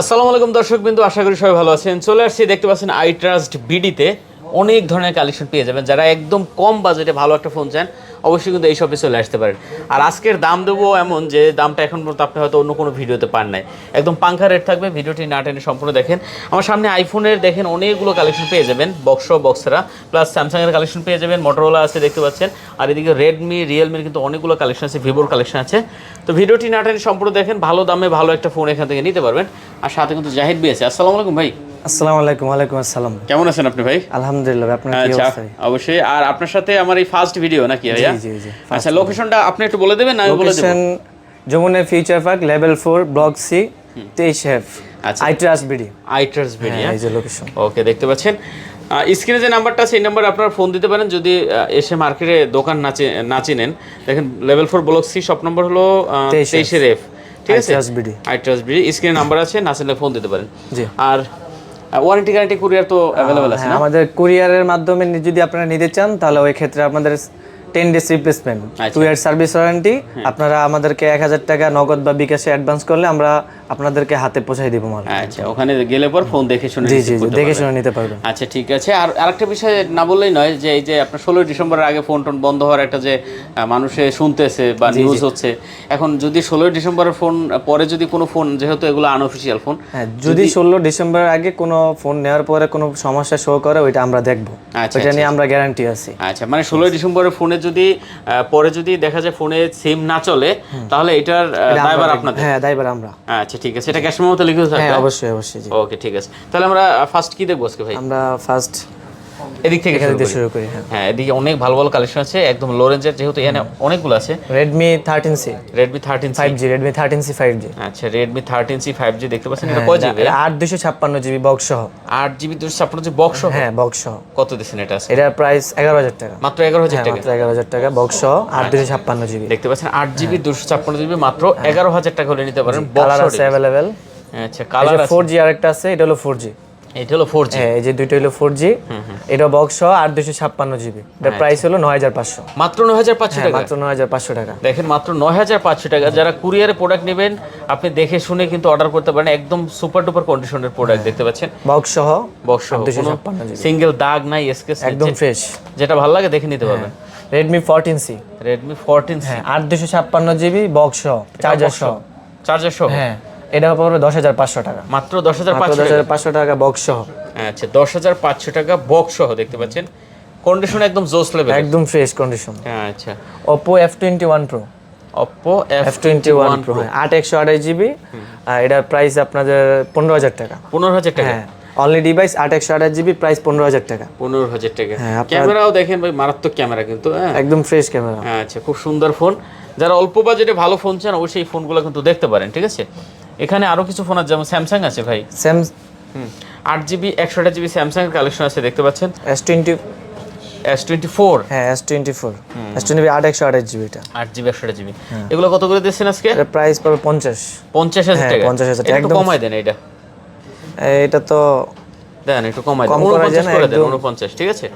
আসসালামু আলাইকুম দর্শকবৃন্দ, আশা করি সবাই ভালো আছেন। চলে আসছি, দেখতে পাচ্ছেন আই ট্রাস্ট বিডিতে অনেক ধরনের কালেকশন পেয়ে যাবেন। যারা একদম কম বাজেটে ভালো একটা ফোন চান অবশ্যই কিন্তু এই শপে চলে আসতে পারেন। আর আজকের দাম দেবো এমন যে দামটা এখন পর্যন্ত আপনি হয়তো অন্য কোনো ভিডিওতে পান নাই, একদম পাঙ্খা রেট থাকবে। ভিডিওটি না টেনে সম্পূর্ণ দেখেন। আমার সামনে আইফোনের দেখেন অনেকগুলো কালেকশন পেয়ে যাবেন, বক্সরা প্লাস স্যামসাংয়ের কালেকশন পেয়ে যাবেন, মোটরোলা আছে দেখতে পাচ্ছেন, আর এদিকে রেডমি রিয়েলমির কিন্তু অনেকগুলো কালেকশন আছে, ভিভোর কালেকশন আছে। তো ভিডিওটি না টেনে সম্পূর্ণ দেখেন, ভালো দামে ভালো একটা ফোন এখান থেকে নিতে পারবেন। আর সাথে কিন্তু জাহিদ ভাই আছে। আসসালামু আলাইকুম ভাই। আসসালামু আলাইকুম। ওয়ালাইকুম আসসালাম। কেমন আছেন আপনি ভাই? আলহামদুলিল্লাহ, আপনার কি অবস্থা? অবশ্যই। আর আপনার সাথে আমার এই ফার্স্ট ভিডিও নাকি ভাইয়া? জি জি। আচ্ছা, লোকেশনটা আপনি একটু বলে দেবেন না আমি বলে দেব? Location Jamuna future park level 4 block C 23F। আচ্ছা, আই ট্রাস্ট বিডি। এই যে লোকেশন। ওকে, দেখতে পাচ্ছেন স্ক্রিনে যে নাম্বারটা আছে এই নাম্বারে আপনারা ফোন দিতে পারেন যদি এসে মার্কেটে দোকান না চিনেন। দেখেন level 4 block C, shop number হলো 23F। ঠিক আছে, আই ট্রাস্ট বিডি স্ক্রিনে নাম্বার আছে, না চিনলে ফোন দিতে পারেন। জি। আর ওয়ারেন্টি গ্যারান্টি কুরিয়ার তো অ্যাভেলেবল আছে না? আমাদের কুরিয়ারের মাধ্যমে যদি আপনারা নিতে চান তাহলে ওই ক্ষেত্রে আপনাদের 10 days replacement, 2 year service warranty. আপনারা আমাদেরকে 1000 টাকা নগদ বা বিকাশে অ্যাডভান্স করলে আমরা আপনাদেরকে হাতে পৌঁছে দিব মাল। আচ্ছা, ওখানে গেলে পর ফোন দেখে শুনে নিতে পারবেন। আচ্ছা, ঠিক আছে। আর আরেকটা বিষয় না বললেই নয়, যে এই যে আপনার 16 ডিসেম্বরের আগে ফোন টোন বন্ধ হওয়ার একটা যে মানুষে শুনতেছে বা নিউজ হচ্ছে, এখন যদি 16 ডিসেম্বরের ফোন পরে যদি কোনো ফোন, যেহেতু এগুলো আনঅফিসিয়াল ফোন, যদি 16 ডিসেম্বরের আগে কোনো ফোন নেওয়ার পরে কোনো সমস্যা শো করে ওইটা আমরা দেখব। ওইটা নিয়ে আমরা গ্যারান্টি আছি। আচ্ছা, মানে 16 ডিসেম্বরের ফোনে যদি পরে যদি দেখা যায় ফোনে সিম না চলে, তাহলে এটার দায়ভার আপনাদের? হ্যাঁ, দায়ভার আমরা। আচ্ছা, ঠিক আছে। এটা ক্যাশ মেমোতে লিখে থাকবে? হ্যাঁ, অবশ্যই। ওকে, ঠিক আছে। তাহলে আমরা ফার্স্ট কি দেখবো আজকে ভাই? আমরা ফার্স্ট এদিক থেকে শুরু করি। হ্যাঁ, এদিকে অনেক ভালো ভালো কালেকশন আছে, একদম লো রেঞ্জের, যেহেতু এখানে অনেকগুলো আছে। Redmi 13C 5G। Redmi 13C 5G। আচ্ছা, Redmi 13C 5G দেখতে পাচ্ছেন। এটা কয় জিবি? 8 256 GB বক্স সহ। 8 GB 256 GB বক্স সহ? হ্যাঁ, বক্স সহ। কত দিছেন এটা? এটা প্রাইস 11000 টাকা। মাত্র 11000 টাকা? মাত্র 11000 টাকা বক্স সহ 8 256 GB। দেখতে পাচ্ছেন 8 GB 256 GB মাত্র 11000 টাকা হলে নিতে পারেন। কালার আছে अवेलेबल। আচ্ছা, কালার আছে। 4G আরেকটা আছে, এটা হলো 4G। এটা হলো 4G? হ্যাঁ, এই যে দুইটা হলো 4G। এটা বক্স সহ 8 256 GB। এটা প্রাইস হলো 9500। মাত্র 9500 টাকা? মাত্র 9500 টাকা। দেখেন, মাত্র 9500 টাকা। যারা কুরিয়ারে প্রোডাক্ট নেবেন আপনি দেখে শুনে কিন্তু অর্ডার করতে পারেন। একদম সুপার ডুপার কন্ডিশনের প্রোডাক্ট দেখতে পাচ্ছেন, বক্স সহ। সিঙ্গেল দাগ নাই, স্কেচ নাই, একদম ফ্রেশ। যেটা ভালো লাগে দেখে নিতে পারবেন। Redmi 14C। Redmi 14C, হ্যাঁ, 8 256 GB বক্স সহ, চার্জার সহ। হ্যাঁ, এটা পড়বে 10500 টাকা। মাত্র 10500 টাকা বক্স সহ। আচ্ছা, 10500 টাকা বক্স সহ দেখতে পাচ্ছেন। কন্ডিশন একদম জোস লেভেল, একদম ফ্রেশ কন্ডিশন। আচ্ছা, Oppo F21 Pro। Oppo F21 Pro 8 128 GB। আর এটার প্রাইস আপনাদের 15000 টাকা। 15000 টাকা? হ্যাঁ, অনলি ডিভাইস 8 128 GB, প্রাইস 15000 টাকা। 15000 টাকা। ক্যামেরাও দেখেন ভাই, মারাত্মক ক্যামেরা কিন্তু। একদম ফ্রেশ ক্যামেরা। আচ্ছা, খুব সুন্দর ফোন। যারা অল্প বাজেটে ভালো ফোন চান অবশ্যই এই ফোনগুলো কিন্তু দেখতে পারেন। ঠিক আছে, এখানে আরো কিছু ফোন আছে, যেমন স্যামসাং আছে ভাই। 8GB 128GB স্যামসাং এর কালেকশন আছে দেখতে পাচ্ছেন। S24। হ্যাঁ, S24 8 128 GB। এটা 8GB 128GB। এগুলো কত করে দিচ্ছেন আজকে? এর প্রাইস পড়বে 50000 টাকা। 50000 টাকা। একটু কমাই দেন এটা তো দেন, একটু কমাই দেন, 49 করে দেন। 49, ঠিক আছে।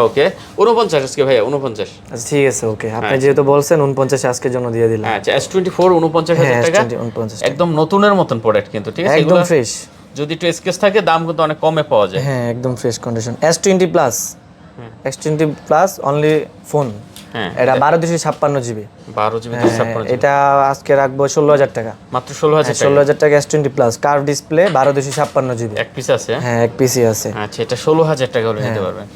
ওকে, 49 আজকে ভাইয়া, 49। আচ্ছা, ঠিক আছে। ওকে, আপনি যেহেতু বলছেন 49 আজকের জন্য দিয়ে দিলাম। আচ্ছা, S24 49000 টাকা, একদম নতুনের মতন প্রোডাক্ট কিন্তু। ঠিক আছে, একদম ফ্রেশ। যদি একটু স্কেচ থাকে দাম কিন্তু অনেক কমে পাওয়া যায়। হ্যাঁ, একদম fresh condition. S20 plus only phone. হ্যাঁ, এটা 12 256 GB। 12GB 256। এটা আজকে রাখবো 16000 টাকা। মাত্র 16000 টাকা। S20 plus curve display 12 256 GB। এক পিস আছে? হ্যাঁ, এক পিসই আছে। আচ্ছা, এটা 16000 টাকা হলে নিতে পারবেন।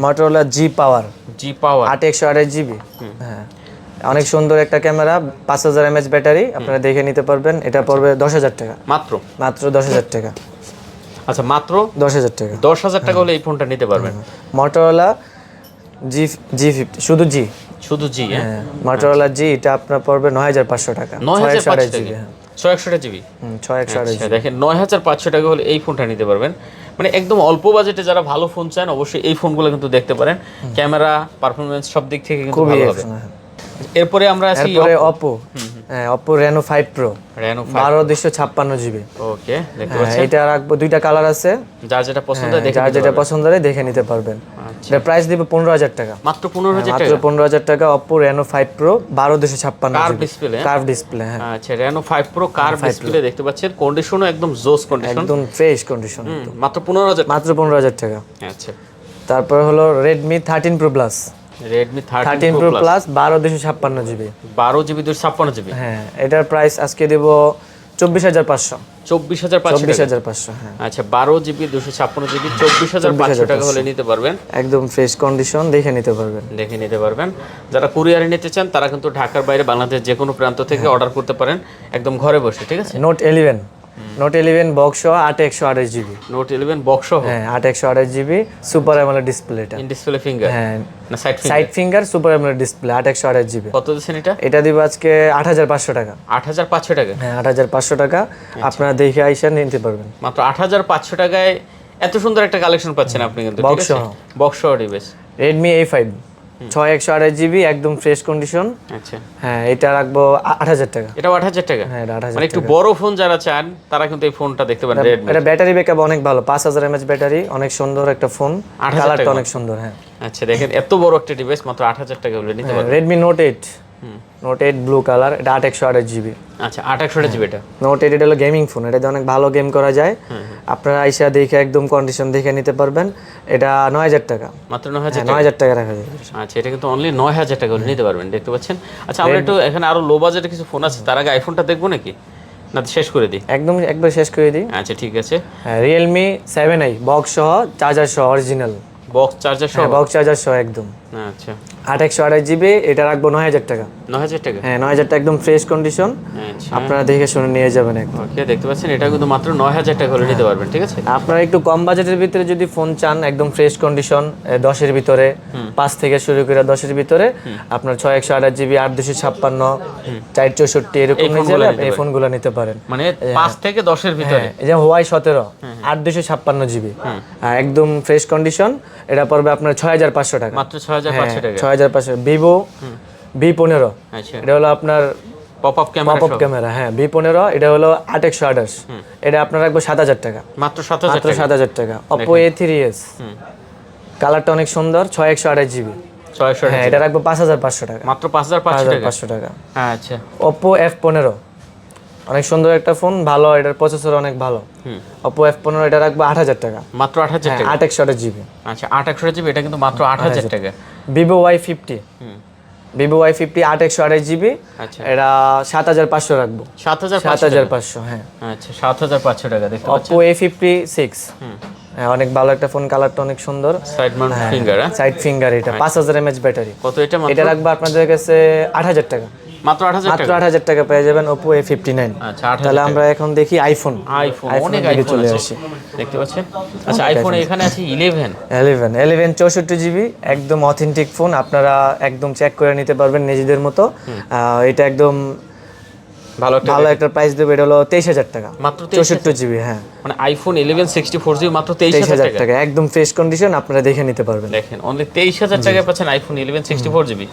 Motorola G Power 8 128 GB। হ্যাঁ, অনেক সুন্দর একটা ক্যামেরা, 5000 mAh ব্যাটারি। আপনারা দেখে নিতে পারবেন। এটা পড়বে 10000 টাকা। মাত্র 10000 টাকা। আচ্ছা, মাত্র 10000 টাকা। 10000 টাকা হলে এই ফোনটা নিতে পারবেন। Motorola G50 শুধু G। হ্যাঁ, Motorola G, এটা আপনার পড়বে 9500 টাকা। 9500 GB। 661 GB। 661 GB। দেখেন, 9500 টাকা হলে এই ফোনটা নিতে পারবেন। মানে একদম অল্প বাজেটে যারা ভালো ফোন চান অবশ্যই এই ফোনগুলো কিন্তু দেখতে পারেন। ক্যামেরা, পারফরম্যান্স সব দিক থেকে কিন্তু ভালো হবে। এরপরে আমরা আসি Oppo। হ্যাঁ, Oppo Reno 5 Pro 12 256 GB। ওকে, দেখতে পাচ্ছেন। এটা রাখবো, দুইটা কালার আছে, যার যেটা পছন্দ হয় দেখে নিতে পারবেন। এটা প্রাইস দিব 15000 টাকা, মাত্র 15000 মাত্র টাকা। 15000 টাকা। Oppo Reno 5 Pro 12256 curve display, curve display. হ্যাঁ আচ্ছা Reno 5 Pro কার্ভ ডিসপ্লে দেখতে পাচ্ছেন, কন্ডিশনও একদম জোস কন্ডিশন, একদম ফ্রেশ কন্ডিশন, মাত্র 15000, মাত্র 15000 টাকা। আচ্ছা তারপর হলো Redmi 13 Pro Plus, Redmi 13 Pro Plus 12256 GB, 12GB 256GB। হ্যাঁ এটার প্রাইস আজকে দেব 24500, 24500 হ্যাঁ আচ্ছা 12GB 256GB 24500 টাকা হলে নিতে পারবেন, একদম ফ্রেশ কন্ডিশন, দেখে নিতে পারবেন। দেখে নিতে পারবেন। যারা কুরিয়ারে নিতে চান তারা কিন্তু ঢাকার বাইরে বাংলাদেশ যে কোনো প্রান্ত থেকে অর্ডার করতে পারেন একদম ঘরে বসে, ঠিক আছে। নোট 11 বক্স সহ 8128 জিবি, নোট 11 বক্স সহ, হ্যাঁ 8128 জিবি, সুপার অ্যামোলেড ডিসপ্লে এটা, ইন ডিসপ্লে ফিঙ্গার হ্যাঁ না side finger, side finger super AMOLED display 8128 GB. কত দিচ্ছেন এটা? এটা দিব আজকে 8500 টাকা, 8500 টাকা, হ্যাঁ 8500 টাকা। আপনারা দেখে আইসা নিতে পারবেন মাত্র 8500 টাকায় এত সুন্দর একটা কালেকশন পাচ্ছেন আপনি কিন্তু, ঠিক আছে। বক্স সহ ডিভাইস Redmi A5 6128 জিবি, একদম ফ্রেশ কন্ডিশন। আচ্ছা হ্যাঁ এটা রাখবো 8000 টাকা, এটাও 8000 টাকা। হ্যাঁ এটা 8000 মানে একটু বড় ফোন যারা চান তারা কিন্তু এই ফোনটা দেখতে পারেন Redmi। এটা ব্যাটারি ব্যাকআপ অনেক ভালো, 5000 mAh ব্যাটারি, অনেক সুন্দর একটা ফোন, 8000 কালারটা টাকা। অনেক সুন্দর। হ্যাঁ আচ্ছা দেখেন এত বড় একটা ডিভাইস মাত্র 8000 টাকা হলে নিতে পারবেন। Redmi Note 8 ব্লু কালার, এটা 8128 জিবি। আচ্ছা 81GB এটা। Note 8 এটা হলো গেমিং ফোন, এটা দিয়ে অনেক ভালো গেম করা যায়। আপনারা আইসা দেখে একদম কন্ডিশন দেখে নিতে পারবেন। এটা 9000 টাকা, মাত্র 9000 টাকা। 9000 টাকা রাখা যাবে। আচ্ছা এটা কিন্তু অনলি 9000 টাকা হলে নিতে পারবেন, দেখতে পাচ্ছেন। আচ্ছা আমরা একটু এখানে আরো লো বাজেটে কিছু ফোন আছে, তার আগে আইফোনটা দেখবো নাকি, না শেষ করে দিই? একদম একবার শেষ করে দিই। আচ্ছা ঠিক আছে। হ্যাঁ Realme 7i বক্স সহ, চার্জার সহ, অরিজিনাল বক্স চার্জার সহ, বক্স চার্জার সহ একদম, আচ্ছা 8128 জিবি। এটা রাখবো 9000 টাকা, 9000 টাকা। হ্যাঁ 9000 টাকা, একদম ফ্রেশ কন্ডিশন। আচ্ছা আপনারা দেখে শুনে নিয়ে যাবেন একদম। ওকে দেখতে পাচ্ছেন এটা কিন্তু মাত্র 9000 টাকা হলে নিতে পারবেন, ঠিক আছে। আপনারা একটু কম বাজেটের ভিতরে যদি ফোন চান, একদম ফ্রেশ কন্ডিশন, 10 এর ভিতরে, 5 থেকে শুরু করে 10 এর ভিতরে, আপনার 6128 জিবি, 8256, 464 এরকম নিয়ে যাবেন, এই ফোনগুলো নিতে পারেন। মানে 5 থেকে 10 এর ভিতরে। এই যে Huawei 17 8256 জিবি, একদম ফ্রেশ কন্ডিশন, এটা পড়বে আপনার 6500 টাকা, মাত্র 6500 টাকা। 6500। Vivo V15, আচ্ছা এটা হলো আপনার pop up camera pop up camera, হ্যাঁ V15, এটা হলো 8128, এটা আপনার রাখবো 7000 টাকা, মাত্র 7000 মাত্র টাকা। 7000 টাকা। Oppo A3s, কালারটা অনেক সুন্দর, 6128 জিবি, 600 হ্যাঁ এটা রাখবো 5500 টাকা, মাত্র 5500 টাকা। 5500 টাকা। আচ্ছা Oppo F15, অনেক সুন্দর একটা ফোন, ভালো, এটার প্রসেসর অনেক ভালো। Oppo F15 এটা রাখবো 8000 টাকা, মাত্র 8000 টাকা। 8128 জিবি। আচ্ছা 8128 জিবি, এটা কিন্তু মাত্র 8000 টাকা। Vivo Y50, Vivo Y50 8128 GB, আচ্ছা এটা 7500 রাখবো, 7500 হ্যাঁ। আচ্ছা 7500 টাকা দেখতে পাচ্ছেন। Oppo A56, হ্যাঁ অনেক ভালো একটা ফোন, কালারটা অনেক সুন্দর, side Mount finger, side finger, এটা 5000 mAh ব্যাটারি। কত এটা? মাত্র এটা রাখবো আপনাদের কাছে 8000 টাকা, মাত্র 8000 মাত্র টাকা। 8000 টাকা পেয়ে যাবেন Oppo A59। আচ্ছা 8000 তাহলে আমরা এখন দেখি আইফোন অনেক দিকে আইফোন চলে আছে আসি। দেখতে পাচ্ছেন। আচ্ছা আইফোন এখানে আছে 11 11 64 জিবি, একদম অথেন্টিক ফোন, আপনারা একদম চেক করে নিতে পারবেন নিজেদের মতো। এটা একদম ভালো একটা প্রাইস দেবে, এটা হলো 23000 টাকা, মাত্র 64 জিবি, হ্যাঁ মানে আইফোন 11 64 জিবি মাত্র 23000 টাকা। টাকা, একদম ফ্রেশ কন্ডিশন, আপনারা দেখে নিতে পারবেন। দেখেন অনলি 23000 টাকায় পাচ্ছেন আইফোন 11 64 জিবি,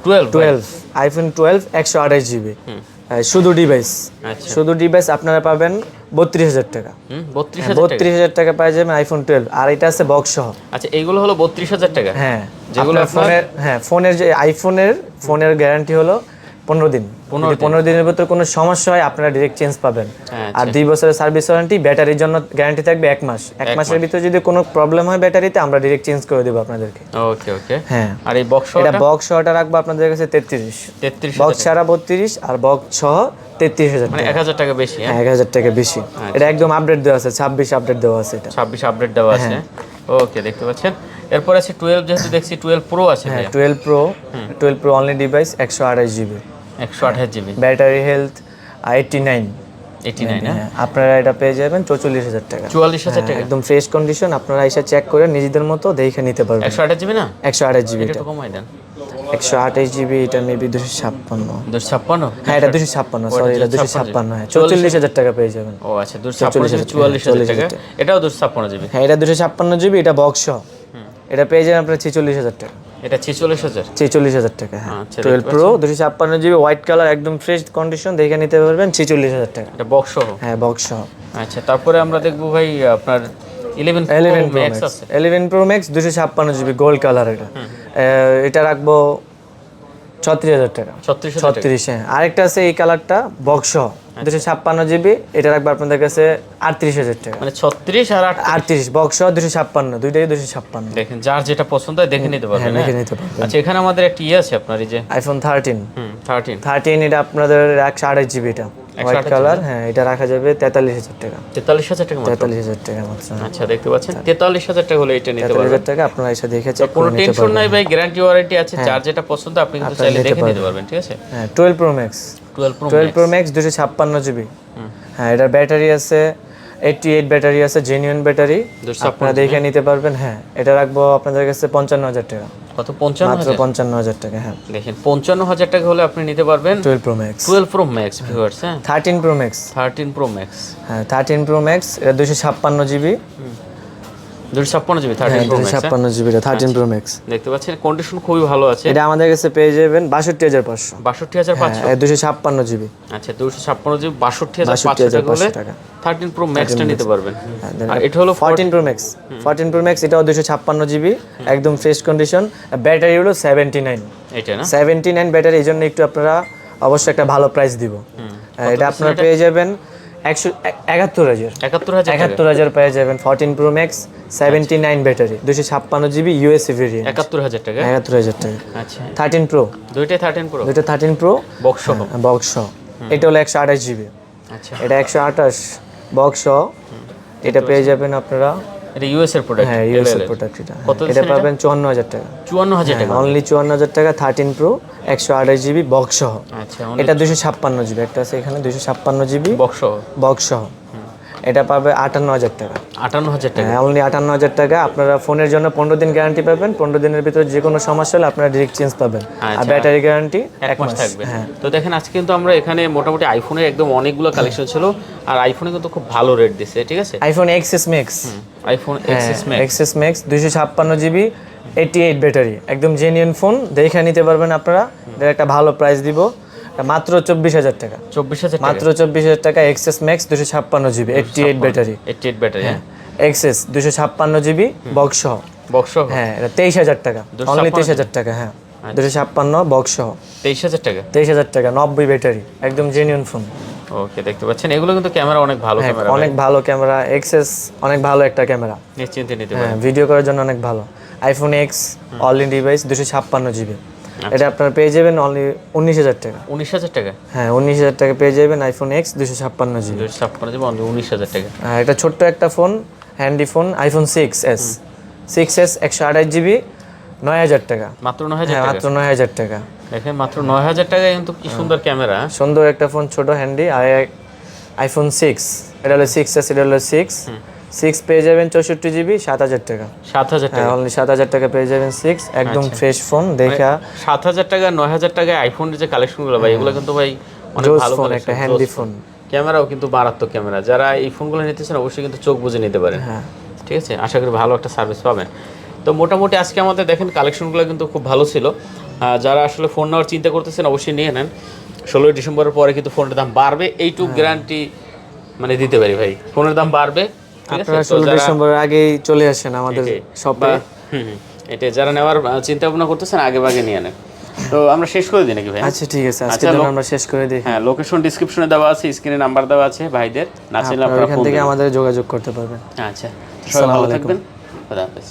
12 আইফোন 12 128 জিবি, শুধু ডিভাইস, আচ্ছা শুধু ডিভাইস আপনারা পাবেন 32000 টাকা, 32000 টাকা। 32000 টাকা পাই যাবেন আইফোন 12, আর এটা আছে বক্স সহ। আচ্ছা এইগুলো হলো 32000 টাকা। হ্যাঁ যেগুলো আপনার ফোনের, হ্যাঁ ফোনের যে ফোনের গ্যারান্টি হলো 15 দিন, 15 দিনের ভিতরে কোনো সমস্যা হয় আপনারা ডাইরেক্ট চেঞ্জ পাবেন। আর 2 বছরের সার্ভিস ওয়ারেন্টি, ব্যাটারির জন্য গ্যারান্টি থাকবে 1 মাস, 1 মাসের ভিতরে যদি কোনো প্রবলেম হয় ব্যাটারিতে, আমরা ডাইরেক্ট চেঞ্জ করে দেব আপনাদেরকে। ওকে ওকে হ্যাঁ আর এই বক্স এটা বক্স সহটা রাখবো আপনাদের কাছে 33, বক্স ছাড়া 32, আর বক্স সহ 33000 মানে টাকা, 1000 টাকা বেশি। হ্যাঁ 1000 টাকা বেশি। এটা একদম আপডেট দেওয়া আছে, 26 আপডেট দেওয়া আছে, এটা 26 আপডেট দেওয়া আছে। ওকে দেখতে পাচ্ছেন। এরপর আছে 12, যেহেতু দেখছি 12 প্রো আছে। হ্যাঁ 12 pro only device 128 GB, 128 GB, battery health 89, হ্যাঁ আপনারা এটা পেয়ে যাবেন 44000 টাকা, 44000 টাকা একদম ফ্রেশ কন্ডিশন। আপনারা এসে চেক করে নিজেদের মতো দেখে নিতে পারবেন। 128 জিবি না, 128 জিবি, এটা এটা একটু কমাই দেন। 128 জিবি, এটা মেবি 256, 256, হ্যাঁ এটা 256, সরি এটা 256, হ্যাঁ 44000 টাকা পেয়ে যাবেন। ও আচ্ছা 256 44000 টাকা, এটাও 256 জিবি, হ্যাঁ এটা 256 জিবি, এটা বক্স সহ, এটা পেয়ে যাবেন আপনারা 46000 টাকা, এটা 46000, 46000 টাকা। হ্যাঁ আচ্ছা 12 প্রো 256 জিবি, হোয়াইট কালার, একদম ফ্রেশ কন্ডিশন, দেখে নিতে পারবেন 46000 টাকা, এটা বক্স সহ। হ্যাঁ বক্স সহ। আচ্ছা তারপরে আমরা দেখবো ভাই আপনার 11 11 Pro Pro Max Max আছে 11 Pro Max 256 GB gold colour এটা এটা রাখবো 36,000 টাকা 36,000 টাকা 36 হ্যাঁ আরেকটা আছে এই কালারটা বক্স 256 জিবি এটা রাখবো আপনাদের কাছে 38,000 টাকা মানে 36 আর 38 বক্স 256 দুইটাই 256 দেখেন যার যেটা পছন্দ হয় দেখে নিতে পারবেন দেখে নিতে পারবেন আচ্ছা এখানে আমাদের একটা আছে আপনার এই যে আইফোন 13 13 এটা আপনাদের 128 জিবি এটা হোয়াইট কালার হ্যাঁ এটা রাখা যাবে 43,000 টাকা 43,000 টাকা মাত্র 43,000 টাকা মাত্র আচ্ছা দেখতে পাচ্ছেন 43,000 টাকা হলে এটা নিতে পারবেন 43,000 টাকা আপনারা এসে দেখে চেক কোনো করে নিতে টেনশন পারবেন নাই ভাই গ্যারান্টি ওয়ারেন্টি আছে যার যেটা পছন্দ আপনি কিন্তু চাইলে দেখে নিতে পারবেন ঠিক আছে হ্যাঁ 12 Pro Max 12 Pro Max 256 GB হ্যাঁ এটার ব্যাটারি আছে 88 ব্যাটারি আছে জেনুইন ব্যাটারি আপনারা দেখে নিতে পারবেন হ্যাঁ এটা রাখবো আপনাদের কাছে 55,000 টাকা কত 55 মাত্র 55,000 টাকা হ্যাঁ দেখেন 55,000 টাকা হলে আপনি নিতে পারবেন 12 Pro Max 12 Pro Max viewers হ্যাঁ 13 Pro Max 13 Pro Max হ্যাঁ 13 Pro Max এটা 256 GB 256 GB 13 Pro Max 256 GB 13 Pro Max দেখতে পাচ্ছেন কন্ডিশন খুবই ভালো আছে এটা আমাদের কাছে পেয়ে যাবেন 62,500 62,500 256 জিবি আচ্ছা 256 জিবি 62,500 টাকা হলে 13 Pro Max টা নিতে পারবেন আর এটা হলো 14 Pro Max 14 Pro Max এটাও 256 জিবি একদম ফ্রেশ কন্ডিশন ব্যাটারি হলো 79 এটা না 79 ব্যাটারি এই জন্য একটু আপনারা অবশ্যই একটা ভালো প্রাইস দিব এটা আপনারা পেয়ে যাবেন 71,000 পেয়ে যাবেন 14 Pro Max 79 battery 256 GB USA variant 71,000 টাকা 71,000 টাকা আচ্ছা 13 Pro দুইটাই 13 Pro দুইটা 13 Pro বক্স সহ বক্স এটা হলো 128 জিবি আচ্ছা এটা 128 বক্স এটা পেয়ে যাবেন আপনারা এটা ইউএস এর প্রোডাক্ট হ্যাঁ ইউএস এর প্রোডাক্ট এটা পাবেন 54,000 টাকা 54,000 টাকা অনলি 54,000 টাকা 13 Pro 128 জিবি বক্স সহ আচ্ছা এটা 256 জিবি একটা আছে এখানে 256 জিবি বক্স সহ বক্স সহ এটা পাবে 58,000 টাকা 58,000 টাকা হ্যাঁ অনলি 58,000 টাকা আপনারা ফোনের জন্য 15 দিন গ্যারান্টি পাবেন 15 দিনের ভিতরে যে কোনো সমস্যা হলে আপনারা ডাইরেক্ট চেঞ্জ পাবেন আর ব্যাটারি গ্যারান্টি 1 মাস থাকবে তো দেখেন আজকে কিন্তু আমরা এখানে মোটামুটি আইফোনের একদম অনেকগুলো কালেকশন ছিল আর আইফোনে কিন্তু খুব ভালো রেট দিছে ঠিক আছে iPhone XS Max iPhone XS Max 256 GB 88 battery একদম জেনুইন ফোন দেখে নিতে পারবেন আপনারা এর একটা ভালো প্রাইস দিব মাত্র 24,000 টাকা 24,000 মাত্র 24,000 টাকা XS Max 256 GB 88 battery 88 battery হ্যাঁ XS 256 জিবি বক্স সহ বক্স সহ হ্যাঁ এটা 23,000 টাকা অনলি 23,000 টাকা হ্যাঁ 256 বক্স সহ 23,000 টাকা 23,000 টাকা 90 ব্যাটারি একদম জেনুইন ফোন ওকে দেখতে পাচ্ছেন এগুলো কিন্তু ক্যামেরা অনেক ভালো ক্যামেরা অনেক ভালো ক্যামেরা XS অনেক ভালো একটা ক্যামেরা নিশ্চিন্তে নিতে হ্যাঁ ভিডিও করার জন্য অনেক ভালো iPhone X all in device 256 GB এটা আপনারা পেয়ে যাবেন অনলি 19,000 টাকা 19,000 টাকা হ্যাঁ 19,000 টাকা পেয়ে যাবেন iPhone X 256 GB 256 GB only 19,000 টাকা এটা ছোট্ট একটা phone handy phone iPhone 6s 6s 128 GB 9,000 টাকা মাত্র 9,000 টাকা মাত্র 9,000 টাকা দেখেন মাত্র 9,000 টাকায় কিন্তু কি সুন্দর ক্যামেরা সুন্দর একটা ফোন ছোট হ্যান্ডি আর আইফোন 6 এটা হলো 6s এটা হলো 6 পেয়ে যাবেন 64 জিবি 7,000 টাকা 7,000 টাকা অনলি 7,000 টাকা পেয়ে যাবেন 6 একদম ফ্রেশ ফোন দেখা 7,000 টাকা 9,000 টাকায় আইফোনের যে কালেকশনগুলো ভাই এগুলো কিন্তু ভাই অনেক ভালো ফোন একটা হ্যান্ডি ফোন ক্যামেরাও কিন্তু মারাত্মক ক্যামেরা যারা এই ফোনগুলো নিতেছেন অবশ্যই কিন্তু চোখ বুজে নিতে পারেন হ্যাঁ ঠিক আছে আশা করি ভালো একটা সার্ভিস পাবেন তো মোটামুটি আজকে আমাদের দেখেন কালেকশনগুলো কিন্তু খুব ভালো ছিল যারা আসলে ফোন নেওয়ার চিন্তা করতেছেন অবশ্যই নিয়ে নেন 16 ডিসেম্বরের পরে কিন্তু ফোনের দাম বাড়বে এইটুক গ্যারান্টি মানে দিতে পারি ভাই ফোনের দাম বাড়বে আপনারা 16 ডিসেম্বরের আগেই চলে আসেন আমাদের শপে এটা যারা নেওয়ার চিন্তা ভাবনা করতেছেন আগে ভাগে নিয়ে নেন তো আমরা শেষ করে দিই নাকি ভাই আচ্ছা ঠিক আছে আজকে জন্য আমরা শেষ করে দিই হ্যাঁ লোকেশন ডেসক্রিপশনে দেওয়া আছে স্ক্রিনে নাম্বার দেওয়া আছে ভাইদের না চাইলে আপনারা এখান থেকে আমাদের যোগাযোগ করতে পারবেন আচ্ছা সবাই ভালো থাকবেন খোদা হাফেজ